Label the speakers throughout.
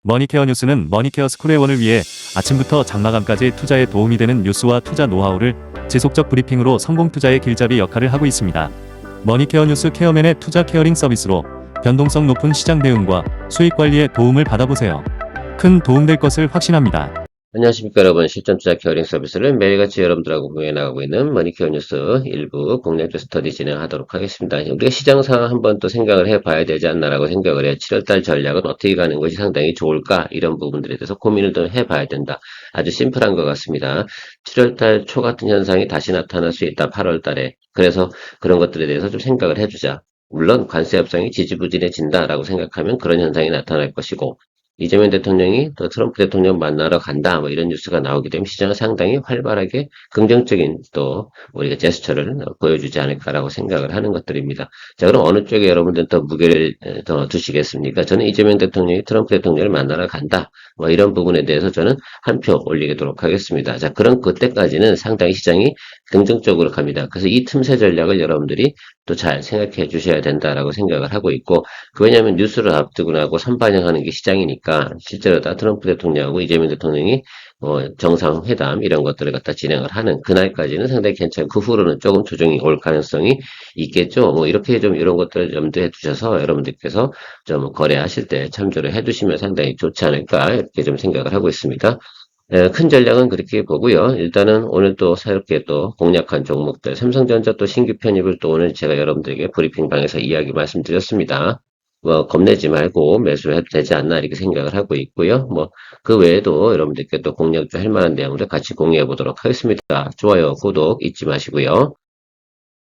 Speaker 1: 머니케어 뉴스는 머니케어 스쿨회원을 위해 아침부터 장마감까지 투자에 도움이 되는 뉴스와 투자 노하우를 지속적 브리핑으로 성공 투자의 길잡이 역할을 하고 있습니다. 머니케어 뉴스 케어맨의 투자 케어링 서비스로 변동성 높은 시장 대응과 수익 관리에 도움을 받아보세요. 큰 도움될 것을 확신합니다.
Speaker 2: 안녕하십니까 여러분. 실전 투자 케어링 서비스를 매일같이 여러분들하고 공유해 나가고 있는 머니케어 뉴스 일부 공략주 스터디 진행하도록 하겠습니다. 우리가 시장 상황 한번 또 생각을 해봐야 되지 않나라고 생각을 해요. 7월달 전략은 어떻게 가는 것이 상당히 좋을까, 이런 부분들에 대해서 고민을 좀 해봐야 된다. 아주 심플한 것 같습니다. 7월달 초 같은 현상이 다시 나타날 수 있다, 8월달에. 그래서 그런 것들에 대해서 좀 생각을 해주자. 물론 관세 협상이 지지부진해진다라고 생각하면 그런 현상이 나타날 것이고, 이재명 대통령이 또 트럼프 대통령 만나러 간다, 뭐 이런 뉴스가 나오게 되면 시장은 상당히 활발하게 긍정적인 또 우리가 제스처를 보여주지 않을까라고 생각을 하는 것들입니다. 자, 그럼 어느 쪽에 여러분들 더 무게를 더 두시겠습니까? 저는 이재명 대통령이 트럼프 대통령을 만나러 간다, 뭐 이런 부분에 대해서 저는 한 표 올리도록 하겠습니다. 자, 그럼 그때까지는 상당히 시장이 긍정적으로 갑니다. 그래서 이 틈새 전략을 여러분들이 또 잘 생각해 주셔야 된다라고 생각을 하고 있고, 왜냐하면 뉴스를 앞두고 나고 선반영하는 게 시장이니까 실제로 다 트럼프 대통령하고 이재명 대통령이 정상회담 이런 것들을 갖다 진행을 하는 그날까지는 상당히 괜찮고, 그 후로는 조금 조정이 올 가능성이 있겠죠. 뭐 이렇게 좀 이런 것들을 염두에 두셔서 여러분들께서 좀 거래하실 때 참조를 해 두시면 상당히 좋지 않을까, 이렇게 좀 생각을 하고 있습니다. 큰 전략은 그렇게 보고요. 일단은 오늘 또 새롭게 또 공략한 종목들, 삼성전자 또 신규 편입을 또 오늘 제가 여러분들에게 브리핑방에서 이야기 말씀드렸습니다. 뭐 겁내지 말고 매수해도 되지 않나, 이렇게 생각을 하고 있고요. 뭐 그 외에도 여러분들께 또 공략주 할 만한 내용들 같이 공유해 보도록 하겠습니다. 좋아요, 구독 잊지 마시고요.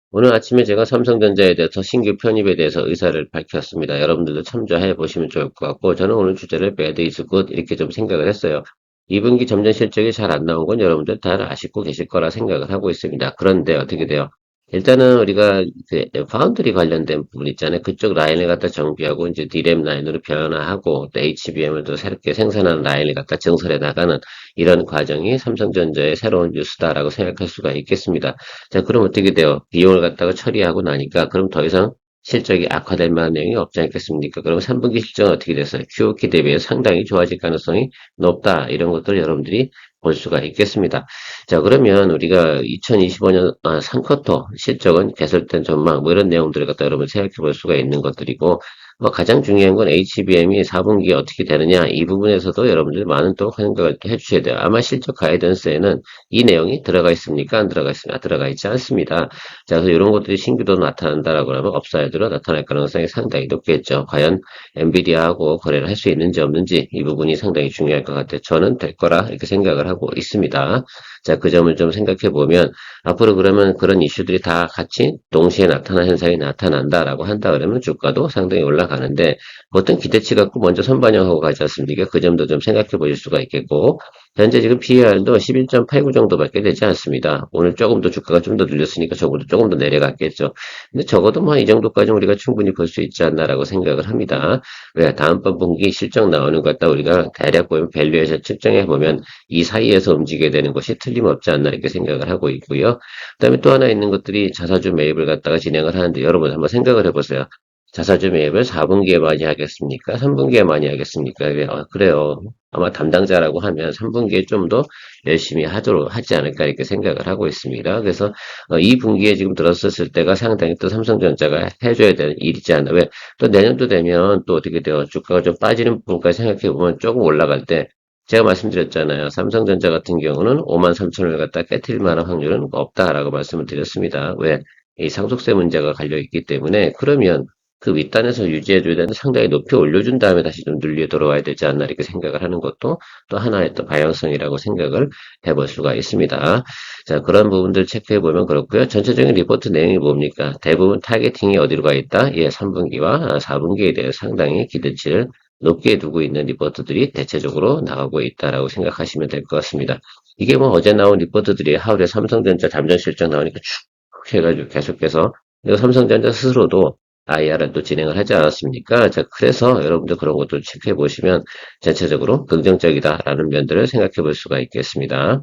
Speaker 2: 오늘 아침에 제가 삼성전자에 대해서 신규 편입에 대해서 의사를 밝혔습니다. 여러분들도 참조해 보시면 좋을 것 같고, 저는 오늘 주제를 bad is good 이렇게 좀 생각을 했어요. 2분기 점전 실적이 잘 안 나온 건 여러분들 다 아시고 계실 거라 생각을 하고 있습니다. 그런데 어떻게 돼요? 일단은 우리가 그 파운드리 관련된 부분 있잖아요. 그쪽 라인을 갖다 정비하고 이제 D램 라인으로 변화하고 또 HBM을 또 새롭게 생산하는 라인을 갖다 증설해 나가는 이런 과정이 삼성전자의 새로운 뉴스다라고 생각할 수가 있겠습니다. 자, 그럼 어떻게 돼요? 비용을 갖다가 처리하고 나니까 그럼 더 이상 실적이 악화될 만한 내용이 없지 않겠습니까? 그럼 3분기 실적은 어떻게 됐어요? QOQ 대비해 상당히 좋아질 가능성이 높다. 이런 것들 여러분들이 볼 수가 있겠습니다. 자, 그러면 우리가 2025년 3쿼터 실적은 개설된 전망, 뭐 이런 내용들을 갖다 여러분 생각해 볼 수가 있는 것들이고, 뭐 가장 중요한 건 HBM이 4분기에 어떻게 되느냐, 이 부분에서도 여러분들 많은 또 생각을 해주셔야 돼요. 아마 실적 가이던스에는 이 내용이 들어가 있습니까? 안 들어가 있습니까? 들어가 있지 않습니다. 자, 그래서 이런 것들이 신규도 나타난다라고 하면 업사이드로 나타날 가능성이 상당히 높겠죠. 과연 엔비디아하고 거래를 할 수 있는지 없는지, 이 부분이 상당히 중요할 것 같아요. 저는 될 거라 이렇게 생각을 하고 있습니다. 자, 그 점을 좀 생각해 보면 앞으로 그러면 그런 이슈들이 다 같이 동시에 나타난 현상이 나타난다라고 한다 그러면 주가도 상당히 올라가는데, 어떤 기대치 갖고 먼저 선반영하고 가지 않습니까? 그 점도 좀 생각해 보실 수가 있겠고, 현재 지금 PER도 11.89 정도밖에 되지 않습니다. 오늘 조금 더 주가가 좀 더 눌렸으니까 적어도 조금 더 내려갔겠죠. 근데 적어도 뭐 이 정도까지 우리가 충분히 볼 수 있지 않나라고 생각을 합니다. 왜 다음번 분기 실적 나오는 것 같다 우리가 대략 보면 밸류에이션 측정해 보면 이 사이에서 움직이게 되는 것이 틀림없지 않나, 이렇게 생각을 하고 있고요. 그다음에 또 하나 있는 것들이 자사주 매입을 갖다가 진행을 하는데, 여러분 한번 생각을 해보세요. 자사주 매입을 4분기에 많이 하겠습니까? 3분기에 많이 하겠습니까? 그래요. 아마 담당자라고 하면 3분기에 좀 더 열심히 하지 않을까, 이렇게 생각을 하고 있습니다. 그래서 이 분기에 지금 들었었을 때가 상당히 또 삼성전자가 해줘야 되는 일이지 않나. 왜? 또 내년도 되면 또 어떻게 돼요? 주가가 좀 빠지는 부분까지 생각해 보면 조금 올라갈 때, 제가 말씀드렸잖아요. 삼성전자 같은 경우는 53,000원을 갖다 깨트릴 만한 확률은 없다라고 말씀을 드렸습니다. 왜? 이 상속세 문제가 갈려있기 때문에. 그러면 그 윗단에서 유지해줘야 되는데 상당히 높이 올려준 다음에 다시 좀 눌려 들어와야 되지 않나, 이렇게 생각을 하는 것도 또 하나의 또 방향성이라고 생각을 해볼 수가 있습니다. 자, 그런 부분들 체크해보면 그렇고요. 전체적인 리포트 내용이 뭡니까? 대부분 타겟팅이 어디로 가 있다? 예, 3분기와 4분기에 대해 상당히 기대치를 높게 두고 있는 리포트들이 대체적으로 나오고 있다라고 생각하시면 될 것 같습니다. 이게 뭐 어제 나온 리포트들이 하루에 삼성전자 잠정 실적 나오니까 쭉 해가지고 계속해서, 삼성전자 스스로도 IR을 또 진행을 하지 않았습니까? 자, 그래서 여러분들 그런 것도 체크해 보시면 전체적으로 긍정적이다라는 면들을 생각해 볼 수가 있겠습니다.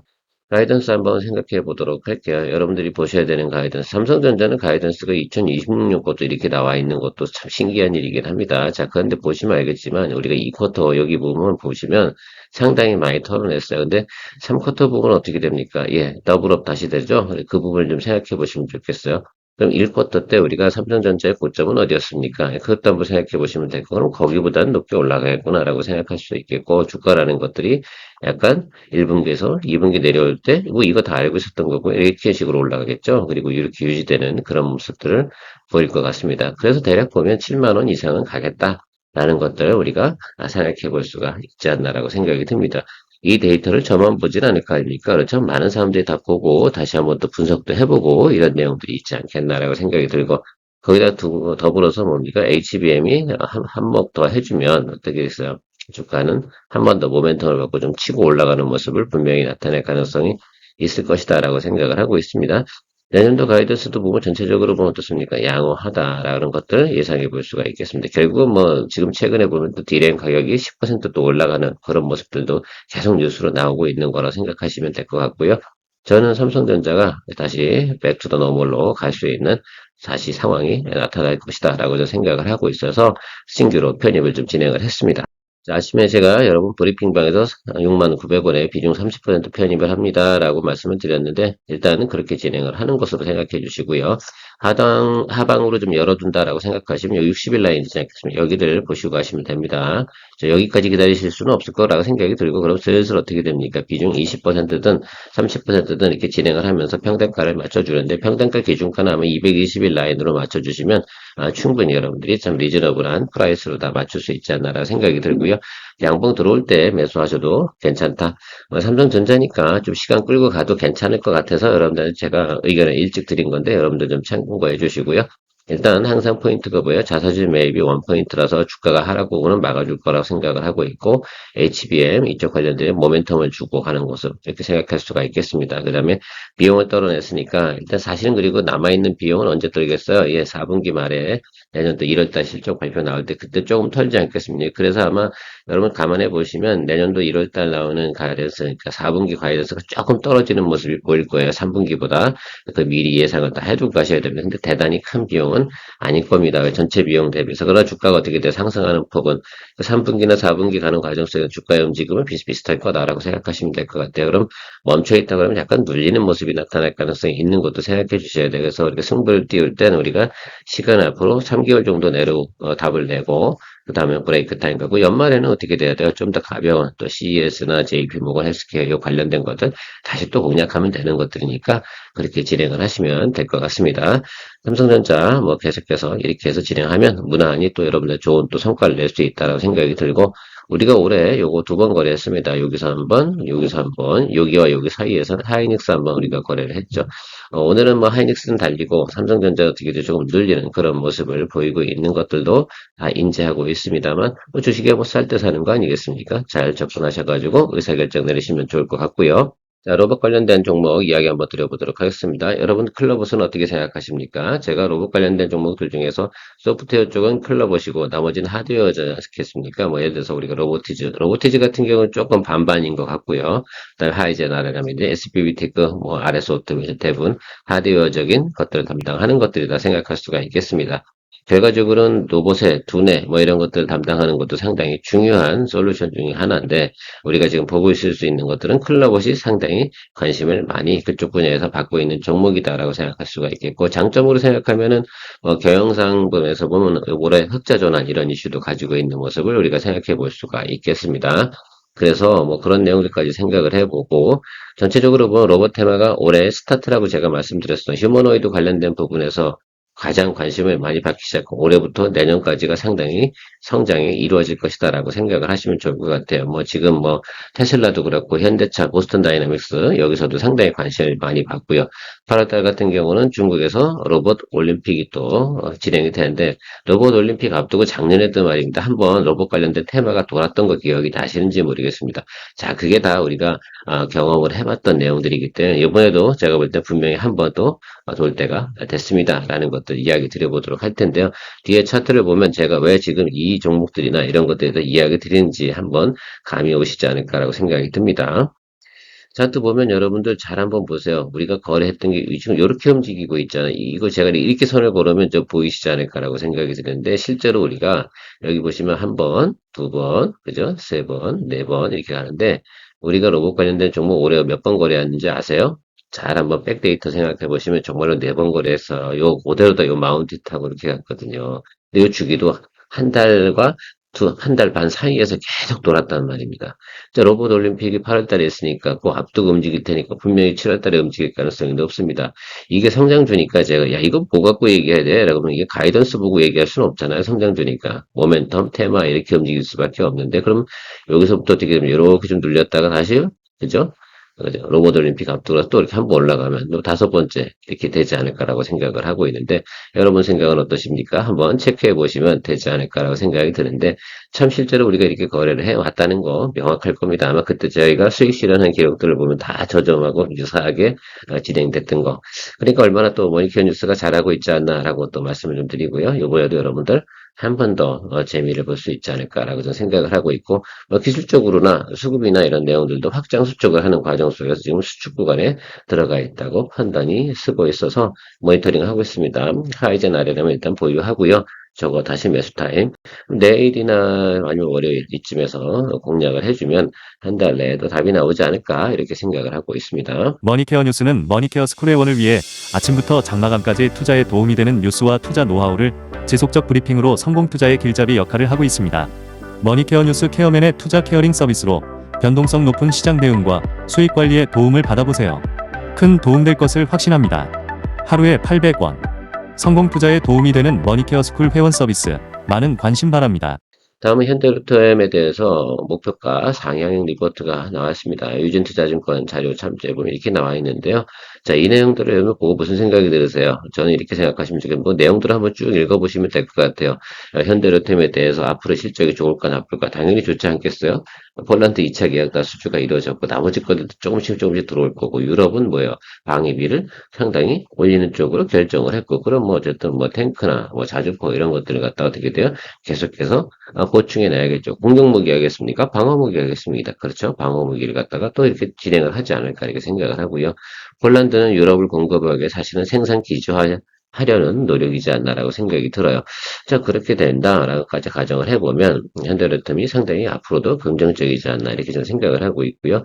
Speaker 2: 가이던스 한번 생각해 보도록 할게요. 여러분들이 보셔야 되는 가이던스. 삼성전자는 가이던스가 2026년 것도 이렇게 나와 있는 것도 참 신기한 일이긴 합니다. 자, 그런데 보시면 알겠지만, 우리가 2쿼터 여기 부분 보시면 상당히 많이 털어냈어요. 근데 3쿼터 부분은 어떻게 됩니까? 예, 더블업 다시 되죠? 그 부분을 좀 생각해 보시면 좋겠어요. 그럼 1쿼터 때 우리가 삼성전자의 고점은 어디였습니까? 그것도 한번 생각해 보시면 되고, 그럼 거기보다는 높게 올라가겠구나라고 생각할 수 있겠고, 주가라는 것들이 약간 1분기에서 2분기 내려올 때, 뭐 이거 다 알고 있었던 거고, 이렇게 식으로 올라가겠죠. 그리고 이렇게 유지되는 그런 모습들을 보일 것 같습니다. 그래서 대략 보면 7만 원 이상은 가겠다라는 것들을 우리가 생각해 볼 수가 있지 않나라고 생각이 듭니다. 이 데이터를 저만 보진 않을 거 아닙니까? 그렇죠? 많은 사람들이 다 보고 다시 한번 또 분석도 해보고 이런 내용들이 있지 않겠나라고 생각이 들고 거기다 더불어서 뭡니까? HBM이 한몫 더 해주면 어떻게 됐어요? 주가는 한 번 더 모멘텀을 갖고 좀 치고 올라가는 모습을 분명히 나타낼 가능성이 있을 것이다라고 생각을 하고 있습니다. 내년도 가이던스도 보면 전체적으로 보면 어떻습니까? 양호하다라는 것들 예상해 볼 수가 있겠습니다. 결국은 뭐 지금 최근에 보면 또 디램 가격이 10%또 올라가는 그런 모습들도 계속 뉴스로 나오고 있는 거라 생각하시면 될 것 같고요. 저는 삼성전자가 다시 백투더 노멀로 갈 수 있는 다시 상황이 나타날 것이다라고 생각을 하고 있어서 신규로 편입을 좀 진행을 했습니다. 자, 아침에 제가 여러분 브리핑방에서 69,900원에 비중 30% 편입을 합니다라고 말씀을 드렸는데 일단은 그렇게 진행을 하는 것으로 생각해 주시고요. 하방으로 좀 열어둔다라고 생각하시면 여기 60일 라인 있지 않겠습니까? 여기를 보시고 가시면 됩니다. 여기까지 기다리실 수는 없을 거라고 생각이 들고 그럼 슬슬 어떻게 됩니까? 비중 20%든 30%든 이렇게 진행을 하면서 평단가를 맞춰주는데 평단가 기준가는 아마 220일 라인으로 맞춰주시면 충분히 여러분들이 참 리즈너블한 프라이스로 다 맞출 수 있지 않나라는 생각이 들고요. 양봉 들어올 때 매수하셔도 괜찮다. 삼성전자니까 좀 시간 끌고 가도 괜찮을 것 같아서 여러분들 제가 의견을 일찍 드린 건데 여러분들 좀 참고해 주시고요. 일단 항상 포인트가 뭐예요? 자사주 매입이 원포인트라서 주가가 하락폭은 막아줄 거라고 생각을 하고 있고 HBM 이쪽 관련된 모멘텀을 주고 가는 모습 이렇게 생각할 수가 있겠습니다. 그 다음에 비용을 떨어냈으니까 일단 사실은 그리고 남아있는 비용은 언제 떨겠어요? 예, 4분기 말에 내년도 1월달 실적 발표 나올 때 그때 조금 털지 않겠습니까? 그래서 아마 여러분 감안해 보시면 내년도 1월달 나오는 가이던스, 그러니까 4분기 가이던스가 조금 떨어지는 모습이 보일 거예요. 3분기보다. 그 미리 예상을 다 해두고 가셔야 됩니다. 근데 대단히 큰 비용은 아닐 겁니다. 전체 비용 대비해서. 그러나 주가가 어떻게 돼 상승하는 폭은 3분기나 4분기 가는 과정 속에 주가의 움직임은 비슷비슷할 거다라고 생각하시면 될 것 같아요. 그럼 멈춰있다 그러면 약간 눌리는 모습이 나타날 가능성이 있는 것도 생각해 주셔야 돼요. 그래서 우리가 승부를 띄울 때는 우리가 시간 앞으로 3개월 정도 내로 답을 내고 그 다음에 브레이크 타임 가고 연말에는 어떻게 돼야 돼요? 좀 더 가벼운 또 CES나 JP모건 헬스케어 관련된 것들 다시 또 공략하면 되는 것들이니까 그렇게 진행을 하시면 될 것 같습니다. 삼성전자 뭐 계속해서 이렇게 해서 진행하면 무난히 또 여러분들 좋은 또 성과를 낼 수 있다라고 생각이 들고 우리가 올해 요거 2번 거래했습니다. 여기서 한 번, 여기서 한 번, 여기와 여기 사이에서 하이닉스 한번 우리가 거래를 했죠. 오늘은 뭐 하이닉스는 달리고 삼성전자 어떻게 조금 늘리는 그런 모습을 보이고 있는 것들도 다 인지하고 있습니다만 뭐 주식에 뭐 살 때 사는 거 아니겠습니까? 잘 접근하셔가지고 의사결정 내리시면 좋을 것 같고요. 자, 로봇 관련된 종목 이야기 한번 드려보도록 하겠습니다. 여러분 클럽옷은 어떻게 생각하십니까? 제가 로봇 관련된 종목들 중에서 소프트웨어 쪽은 클럽옷이고 나머지는 하드웨어지 않겠습니까? 뭐 예를 들어서 우리가 로보티즈 같은 경우는 조금 반반인 것 같고요. 그다음에 하이젠 아래가면 이제 SBB 테크, 뭐 RS 오토메이션 대부분 하드웨어적인 것들을 담당하는 것들이다 생각할 수가 있겠습니다. 결과적으로는 로봇의 두뇌 뭐 이런 것들을 담당하는 것도 상당히 중요한 솔루션 중에 하나인데 우리가 지금 보고 있을 수 있는 것들은 클럽봇이 상당히 관심을 많이 그쪽 분야에서 받고 있는 종목이다라고 생각할 수가 있겠고 장점으로 생각하면은 경영상 부분에서 보면 올해 흑자 전환 이런 이슈도 가지고 있는 모습을 우리가 생각해 볼 수가 있겠습니다. 그래서 뭐 그런 내용들까지 생각을 해보고 전체적으로 보면 로봇 테마가 올해 스타트라고 제가 말씀드렸어요. 휴머노이드 관련된 부분에서 가장 관심을 많이 받기 시작하고 올해부터 내년까지가 상당히 성장이 이루어질 것이다라고 생각을 하시면 좋을 것 같아요. 뭐 지금 뭐 테슬라도 그렇고 현대차, 보스턴 다이나믹스 여기서도 상당히 관심을 많이 받고요. 8월달 같은 경우는 중국에서 로봇 올림픽이 또 진행이 되는데 로봇 올림픽 앞두고 작년에도 말입니다. 한번 로봇 관련된 테마가 돌았던 거 기억이 나시는지 모르겠습니다. 자, 그게 다 우리가 경험을 해봤던 내용들이기 때문에 이번에도 제가 볼 때 분명히 한 번 더 돌 때가 됐습니다. 라는 것들 이야기 드려보도록 할 텐데요. 뒤에 차트를 보면 제가 왜 지금 이 종목들이나 이런 것들에 대해서 이야기 드리는지 한번 감이 오시지 않을까라고 생각이 듭니다. 차트 보면 여러분들 잘 한번 보세요. 우리가 거래했던 게 지금 이렇게 움직이고 있잖아요. 이거 제가 이렇게 선을 걸으면 좀 보이시지 않을까라고 생각이 드는데 실제로 우리가 여기 보시면 한 번, 두 번, 그죠? 세 번, 네 번 이렇게 가는데 우리가 로봇 관련된 종목 올해 몇 번 거래했는지 아세요? 잘 한번 백데이터 생각해 보시면 정말로 네 번 거래했어요. 요 그대로 다 요 마운트 타고 이렇게 갔거든요. 근데 요 주기도 한 달과 한 달 반 사이에서 계속 돌았단 말입니다. 자, 로봇 올림픽이 8월 달에 있으니까 그 앞두고 움직일 테니까 분명히 7월 달에 움직일 가능성이 높습니다. 이게 성장주니까 제가 야 이거 뭐 갖고 얘기해야 돼? 라고 하면 이게 가이던스 보고 얘기할 수는 없잖아요. 성장주니까. 모멘텀, 테마 이렇게 움직일 수밖에 없는데 그럼 여기서부터 어떻게 되면 이렇게 좀 눌렸다가 다시 그죠? 그죠? 로봇 올림픽 앞두고서 또 이렇게 한번 올라가면 또 다섯 번째 이렇게 되지 않을까라고 생각을 하고 있는데 여러분 생각은 어떠십니까? 한번 체크해 보시면 되지 않을까라고 생각이 드는데 참 실제로 우리가 이렇게 거래를 해왔다는 거 명확할 겁니다. 아마 그때 저희가 수익 실현한 기록들을 보면 다 저점하고 유사하게 진행됐던 거. 그러니까 얼마나 또 머니케어 뉴스가 잘하고 있지 않나라고 또 말씀을 좀 드리고요. 요번에도 여러분들 한 번 더 재미를 볼 수 있지 않을까라고 저는 생각을 하고 있고 기술적으로나 수급이나 이런 내용들도 확장 수축을 하는 과정 속에서 지금 수축 구간에 들어가 있다고 판단이 쓰고 있어서 모니터링 하고 있습니다. 하이젠 아래라면 일단 보유하고요. 저거 다시 매수 타임. 내일이나 아니면 월요일 이쯤에서 공략을 해주면 한 달 내에도 답이 나오지 않을까 이렇게 생각을 하고 있습니다.
Speaker 1: 머니케어 뉴스는 머니케어 스쿨의 원을 위해 아침부터 장마감까지 투자에 도움이 되는 뉴스와 투자 노하우를 지속적 브리핑으로 성공 투자의 길잡이 역할을 하고 있습니다. 머니케어 뉴스 케어맨의 투자 케어링 서비스로 변동성 높은 시장 대응과 수익 관리에 도움을 받아보세요. 큰 도움될 것을 확신합니다. 하루에 800원. 성공 투자에 도움이 되는 머니케어 스쿨 회원 서비스. 많은 관심 바랍니다.
Speaker 2: 다음은 현대로템에 대해서 목표가 상향 리포트가 나왔습니다. 유진투자증권 자료 참조해 보면 이렇게 나와 있는데요. 자, 이 내용들을 여러분 보고 무슨 생각이 들으세요? 저는 이렇게 생각하시면 좋겠고, 뭐 내용들을 한번 쭉 읽어보시면 될 것 같아요. 현대로템에 대해서 앞으로 실적이 좋을까 나쁠까 당연히 좋지 않겠어요? 폴란드 2차 계약 다 수주가 이루어졌고 나머지 것들도 조금씩 들어올 거고 유럽은 뭐예요? 방위비를 상당히 올리는 쪽으로 결정을 했고 그럼 뭐 어쨌든 뭐 탱크나 뭐 자주포 이런 것들을 갖다 어떻게 돼요? 계속해서 보충해 놔야겠죠. 공격무기 하겠습니까? 방어무기 하겠습니다. 그렇죠? 방어무기를 갖다가 또 이렇게 진행을 하지 않을까 이렇게 생각을 하고요. 폴란드는 유럽을 공급하기 위해 사실은 생산 기조하려는 노력이지 않나라고 생각이 들어요. 자, 그렇게 된다라고까지 가정을 해보면 현대로템이 상당히 앞으로도 긍정적이지 않나 이렇게 좀 생각을 하고 있고요.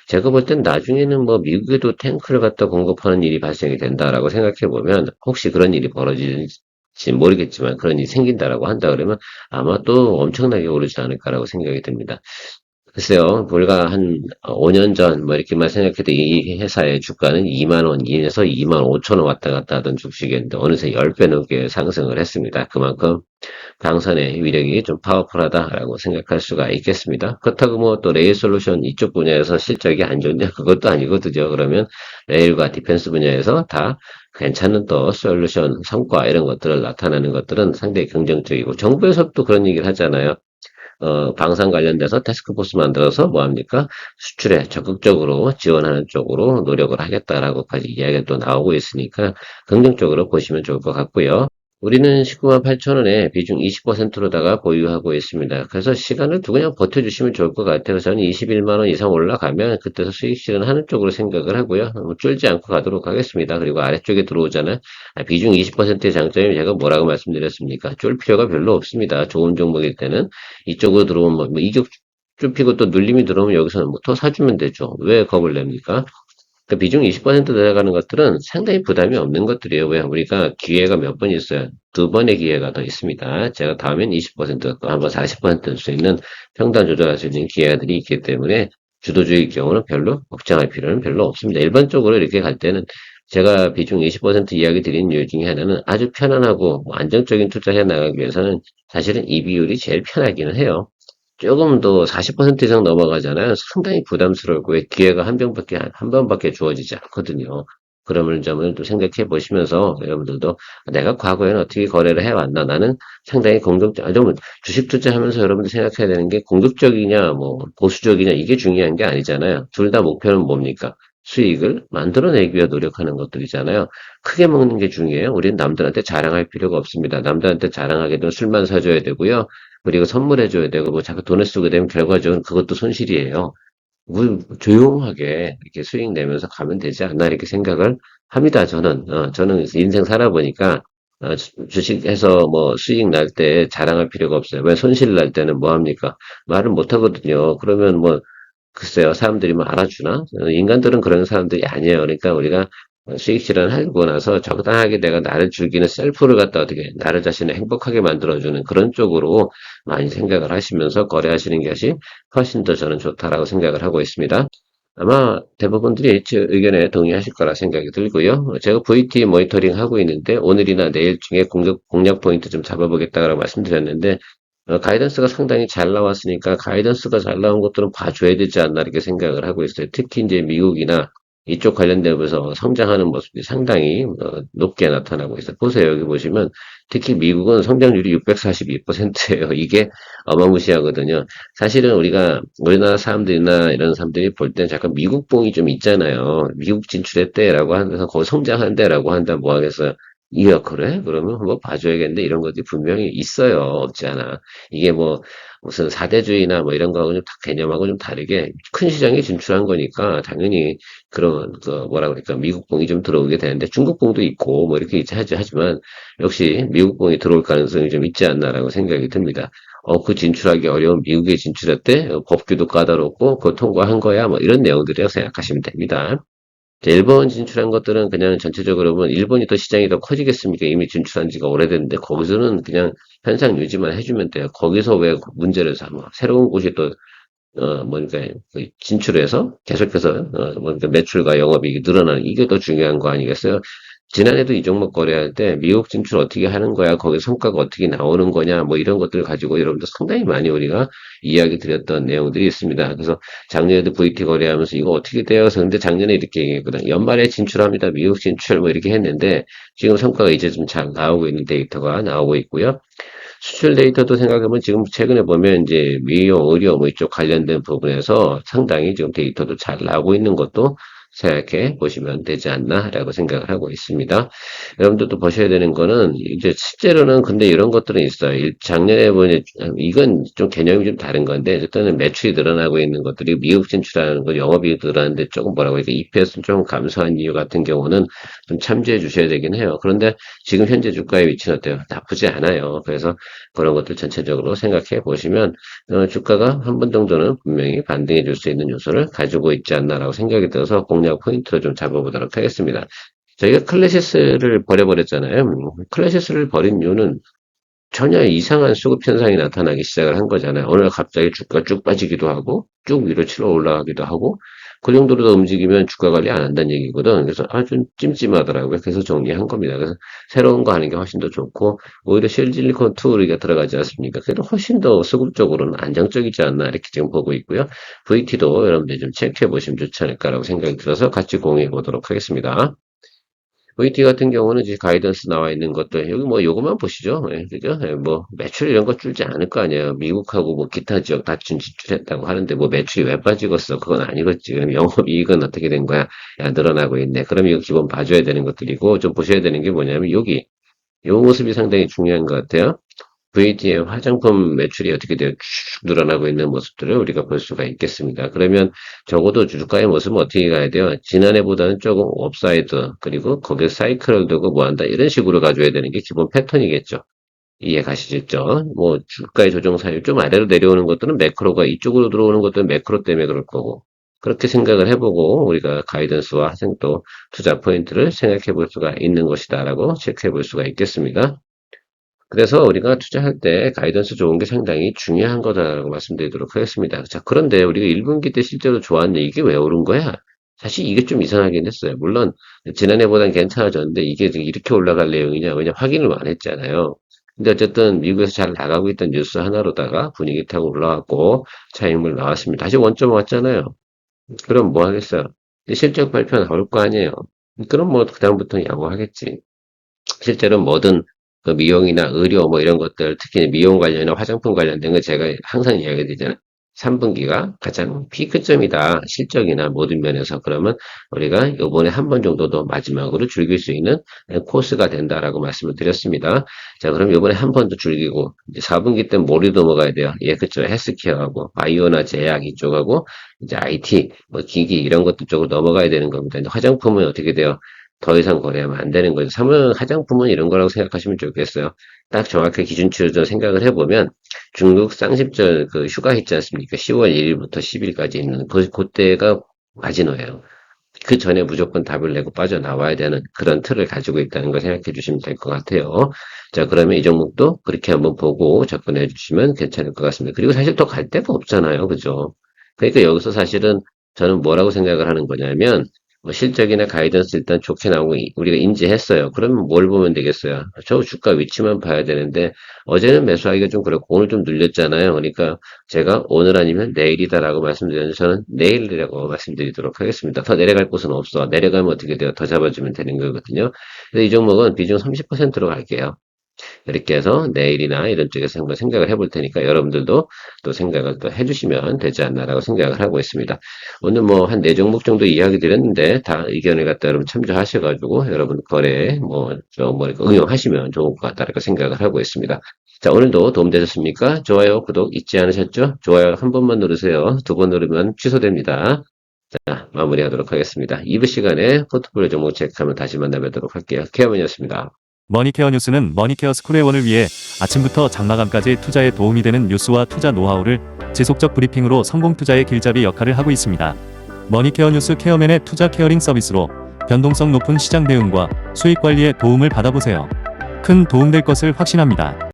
Speaker 2: 제가 볼 땐 나중에는 뭐 미국에도 탱크를 갖다 공급하는 일이 발생이 된다라고 생각해 보면 혹시 그런 일이 벌어질지 모르겠지만 그런 일이 생긴다라고 한다 그러면 아마 또 엄청나게 오르지 않을까라고 생각이 듭니다. 글쎄요, 불과 한 5년 전, 뭐, 이렇게만 생각해도 이 회사의 주가는 2만 원에서 2만 5천 원 왔다 갔다 하던 주식이었는데, 어느새 10배 넘게 상승을 했습니다. 그만큼 방산의 위력이 좀 파워풀하다라고 생각할 수가 있겠습니다. 그렇다고 뭐 또 레일 솔루션 이쪽 분야에서 실적이 안 좋냐? 그것도 아니거든요. 그러면 레일과 디펜스 분야에서 다 괜찮은 또 솔루션 성과 이런 것들을 나타내는 것들은 상당히 긍정적이고, 정부에서도 그런 얘기를 하잖아요. 방산 관련돼서 태스크포스 만들어서 뭐합니까? 수출에 적극적으로 지원하는 쪽으로 노력을 하겠다라고까지 이야기가 또 나오고 있으니까 긍정적으로 보시면 좋을 것 같고요. 우리는 19만 8천 원에 비중 20%로다가 보유하고 있습니다. 그래서 시간을 두고 그냥 버텨주시면 좋을 것 같아요. 저는 21만 원 이상 올라가면 그때서 수익 실현하는 쪽으로 생각을 하고요. 쫄지 않고 가도록 하겠습니다. 그리고 아래쪽에 들어오잖아요. 비중 20%의 장점이 제가 뭐라고 말씀드렸습니까? 쫄 필요가 별로 없습니다. 좋은 종목일 때는 이쪽으로 들어오면 뭐 이격 좁히고 또 눌림이 들어오면 여기서는 뭐 더 사주면 되죠. 왜 겁을 냅니까? 그 비중 20% 들어가는 것들은 상당히 부담이 없는 것들이에요. 왜? 우리가 기회가 몇 번 있어요. 두 번의 기회가 더 있습니다. 제가 다음엔 20%, 또 한번 40%일 수 있는 평단 조절할 수 있는 기회들이 있기 때문에 주도주의 경우는 별로 걱정할 필요는 별로 없습니다. 일반적으로 이렇게 갈 때는 제가 비중 20% 이야기 드린 이유 중에 하나는 아주 편안하고 안정적인 투자해 나가기 위해서는 사실은 이 비율이 제일 편하기는 해요. 조금 더 40% 이상 넘어가잖아요. 상당히 부담스럽고 기회가 한 번밖에 주어지지 않거든요. 그러면 점을 또 생각해 보시면서 여러분들도 내가 과거에는 어떻게 거래를 해왔나 나는 상당히 좀 주식 투자하면서 여러분들 생각해야 되는 게 공격적이냐 뭐 보수적이냐 이게 중요한 게 아니잖아요. 둘 다 목표는 뭡니까? 수익을 만들어내기 위해 노력하는 것들이잖아요. 크게 먹는 게 중요해요. 우리는 남들한테 자랑할 필요가 없습니다. 남들한테 자랑하게 되면 술만 사줘야 되고요. 그리고 선물해줘야 되고, 뭐, 자꾸 돈을 쓰게 되면 결과적으로 그것도 손실이에요. 조용하게 이렇게 수익 내면서 가면 되지 않나 이렇게 생각을 합니다. 저는 인생 살아보니까 주식해서 뭐 수익 날 때 자랑할 필요가 없어요. 왜 손실 날 때는 뭐 합니까? 말을 못 하거든요. 그러면 뭐 글쎄요, 사람들이 뭐 알아주나? 인간들은 그런 사람들이 아니에요. 그러니까 우리가 수익 실현하고 나서 적당하게 내가 나를 즐기는 셀프를 갖다 어떻게 나를 자신을 행복하게 만들어주는 그런 쪽으로 많이 생각을 하시면서 거래하시는 것이 훨씬 더 저는 좋다라고 생각을 하고 있습니다. 아마 대부분들이 제 의견에 동의하실 거라 생각이 들고요. 제가 VT 모니터링 하고 있는데 오늘이나 내일 중에 공략 포인트 좀 잡아보겠다고 말씀드렸는데 가이던스가 상당히 잘 나왔으니까 가이던스가 잘 나온 것들은 봐줘야 되지 않나 이렇게 생각을 하고 있어요. 특히 이제 미국이나 이쪽 관련되면서 성장하는 모습이 상당히 높게 나타나고 있어요. 보세요. 여기 보시면 특히 미국은 성장률이 642%예요. 이게 어마무시하거든요. 사실은 우리나라 사람들이나 이런 사람들이 볼 땐 잠깐 미국뽕이 좀 있잖아요. 미국 진출했대라고 하면서 거기 성장한대라고 한다 뭐 하겠어요. 이야, 그래? 그러면 한번 봐줘야겠는데 이런 것들이 분명히 있어요. 없지 않아. 이게 뭐 무슨 사대주의나 뭐 이런 거하고 좀 개념하고 좀 다르게 큰 시장에 진출한 거니까 당연히 그런 그 뭐라 그럴까 미국봉이 좀 들어오게 되는데 중국봉도 있고 뭐 이렇게 하지만 역시 미국봉이 들어올 가능성이 좀 있지 않나라고 생각이 듭니다. 그 진출하기 어려운 미국에 진출했대 법규도 까다롭고 그거 통과한 거야 뭐 이런 내용들이라고 생각하시면 됩니다. 일본 진출한 것들은 그냥 전체적으로 보면 일본이 더 시장이 더 커지겠습니까? 이미 진출한 지가 오래됐는데 거기서는 그냥 현상 유지만 해주면 돼요. 거기서 왜 문제를 삼아? 새로운 곳이 또 뭔가 그 진출해서 계속해서 뭔가 매출과 영업이익이 늘어나는 이게 더 중요한 거 아니겠어요? 지난해도 이 종목 거래할 때 미국 진출 어떻게 하는 거야? 거기 성과가 어떻게 나오는 거냐? 뭐 이런 것들을 가지고 여러분들 상당히 많이 우리가 이야기 드렸던 내용들이 있습니다. 그래서 작년에도 VT 거래하면서 이거 어떻게 돼요? 그래서 근데 작년에 이렇게 얘기했거든. 연말에 진출합니다. 미국 진출 뭐 이렇게 했는데 지금 성과가 이제 좀 잘 나오고 있는 데이터가 나오고 있고요. 수출 데이터도 생각해보면 지금 최근에 보면 이제 미용, 의료 뭐 이쪽 관련된 부분에서 상당히 지금 데이터도 잘 나오고 있는 것도 생각해 보시면 되지 않나라고 생각을 하고 있습니다. 여러분들도 보셔야 되는 거는 이제 실제로는 근데 이런 것들은 있어요. 작년에 보니 이건 좀 개념이 좀 다른 건데 일단은 매출이 늘어나고 있는 것들이 미국 진출하는 거 영업이익 늘어나는데 조금 뭐라고 할까 EPS는 좀 감소한 이유 같은 경우는 좀 참조해 주셔야 되긴 해요. 그런데 지금 현재 주가의 위치는 어때요? 나쁘지 않아요. 그래서 그런 것들 전체적으로 생각해 보시면 주가가 한 번 정도는 분명히 반등해 줄 수 있는 요소를 가지고 있지 않나라고 생각이 들어서 공략 포인트를 좀 잡아보도록 하겠습니다. 저희가 클래시스를 버려버렸잖아요. 클래시스를 버린 이유는 전혀 이상한 수급 현상이 나타나기 시작을 한 거잖아요. 어느 날 갑자기 주가 쭉 빠지기도 하고 쭉 위로 치러 올라가기도 하고 그 정도로 더 움직이면 주가 관리 안 한다는 얘기거든. 그래서 아주 찜찜하더라고요. 그래서 정리한 겁니다. 그래서 새로운 거 하는 게 훨씬 더 좋고 오히려 실질리콘 2 우리가 들어가지 않습니까? 그래도 훨씬 더 수급적으로는 안정적이지 않나 이렇게 지금 보고 있고요. VT도 여러분들 좀 체크해 보시면 좋지 않을까라고 생각이 들어서 같이 공유해 보도록 하겠습니다. VT 같은 경우는 이제 가이던스 나와 있는 것도 여기 뭐 요것만 보시죠. 예, 그죠? 예, 뭐 매출 이런 거 줄지 않을 거 아니에요. 미국하고 뭐 기타 지역 다 진출했다고 하는데 뭐 매출이 왜 빠지겠어? 그건 아니겠지. 그럼 영업이익은 어떻게 된 거야? 야, 늘어나고 있네. 그럼 이거 기본 봐줘야 되는 것들이고 좀 보셔야 되는 게 뭐냐면 여기 요 모습이 상당히 중요한 것 같아요. VT의 화장품 매출이 어떻게 돼요? 쭉 늘어나고 있는 모습들을 우리가 볼 수가 있겠습니다. 그러면 적어도 주가의 모습은 어떻게 가야 돼요? 지난해보다는 조금 업사이드, 그리고 거기에 사이클을 두고 뭐 한다, 이런 식으로 가져야 되는 게 기본 패턴이겠죠. 이해 가시겠죠? 뭐, 주가의 조정 사유 좀 아래로 내려오는 것들은 매크로가 이쪽으로 들어오는 것들은 매크로 때문에 그럴 거고, 그렇게 생각을 해보고 우리가 가이던스와 하생도 투자 포인트를 생각해 볼 수가 있는 것이다라고 체크해 볼 수가 있겠습니다. 그래서 우리가 투자할 때 가이던스 좋은 게 상당히 중요한 거다라고 말씀드리도록 하겠습니다. 자, 그런데 우리가 1분기 때 실제로 좋았는데 이게 왜 오른 거야? 사실 이게 좀 이상하긴 했어요. 물론 지난해보다는 괜찮아졌는데 이게 지금 이렇게 올라갈 내용이냐? 왜냐 확인을 안 했잖아요. 근데 어쨌든 미국에서 잘 나가고 있던 뉴스 하나로다가 분위기 타고 올라왔고 차익물 나왔습니다. 다시 원점 왔잖아요. 그럼 뭐 하겠어요? 실적 발표 나올 거 아니에요. 그럼 뭐 그다음부터 양호하겠지. 실제로 뭐든 그 미용이나 의료 뭐 이런 것들 특히 미용 관련이나 화장품 관련된 거 제가 항상 이야기 드리잖아요. 3분기가 가장 피크점이다. 실적이나 모든 면에서. 그러면 우리가 요번에 한 번 정도 더 마지막으로 즐길 수 있는 코스가 된다라고 말씀을 드렸습니다. 자, 그럼 요번에 한 번 더 즐기고, 이제 4분기 때 뭐로 넘어가야 돼요? 예, 그쵸. 헬스케어하고, 바이오나 제약 이쪽하고, 이제 IT, 뭐 기기 이런 것들 쪽으로 넘어가야 되는 겁니다. 이제 화장품은 어떻게 돼요? 더 이상 거래하면 안 되는 거죠. 화장품은 이런 거라고 생각하시면 좋겠어요. 딱 정확하게 기준치를 좀 생각을 해보면, 중국 쌍십절 그 휴가 있지 않습니까? 10월 1일부터 10일까지 있는 그때가 마지노예요. 그 전에 무조건 답을 내고 빠져나와야 되는 그런 틀을 가지고 있다는 걸 생각해 주시면 될 것 같아요. 자, 그러면 이 종목도 그렇게 한번 보고 접근해 주시면 괜찮을 것 같습니다. 그리고 사실 또 갈 데가 없잖아요. 그죠? 그러니까 여기서 사실은 저는 뭐라고 생각을 하는 거냐면, 뭐 실적이나 가이던스 일단 좋게 나오고 우리가 인지했어요. 그러면 뭘 보면 되겠어요? 저 주가 위치만 봐야 되는데 어제는 매수하기가 좀 그렇고 오늘 좀 눌렸잖아요. 그러니까 제가 오늘 아니면 내일이다라고 말씀드렸는데 저는 내일이라고 말씀드리도록 하겠습니다. 더 내려갈 곳은 없어. 내려가면 어떻게 돼요? 더 잡아주면 되는 거거든요. 그래서 이 종목은 비중 30%로 갈게요. 이렇게 해서 내일이나 이런 쪽에서 한번 생각을 해볼 테니까 여러분들도 또 생각을 또 해주시면 되지 않나라고 생각을 하고 있습니다. 오늘 뭐 한 4종목 정도 이야기 드렸는데 다 의견을 갖다 여러분 참조하셔가지고 여러분 거래에 좀 응용하시면 좋을 것 같다라고 생각을 하고 있습니다. 자, 오늘도 도움되셨습니까? 좋아요, 구독 잊지 않으셨죠? 좋아요 한 번만 누르세요. 2번 누르면 취소됩니다. 자, 마무리하도록 하겠습니다. 2부 시간에 포트폴리오 종목 체크하면 다시 만나뵙도록 할게요. 케어맨이었습니다.
Speaker 1: 머니케어 뉴스는 머니케어 스쿨회원을 위해 아침부터 장마감까지 투자에 도움이 되는 뉴스와 투자 노하우를 지속적 브리핑으로 성공 투자의 길잡이 역할을 하고 있습니다. 머니케어 뉴스 케어맨의 투자 케어링 서비스로 변동성 높은 시장 대응과 수익 관리에 도움을 받아보세요. 큰 도움될 것을 확신합니다.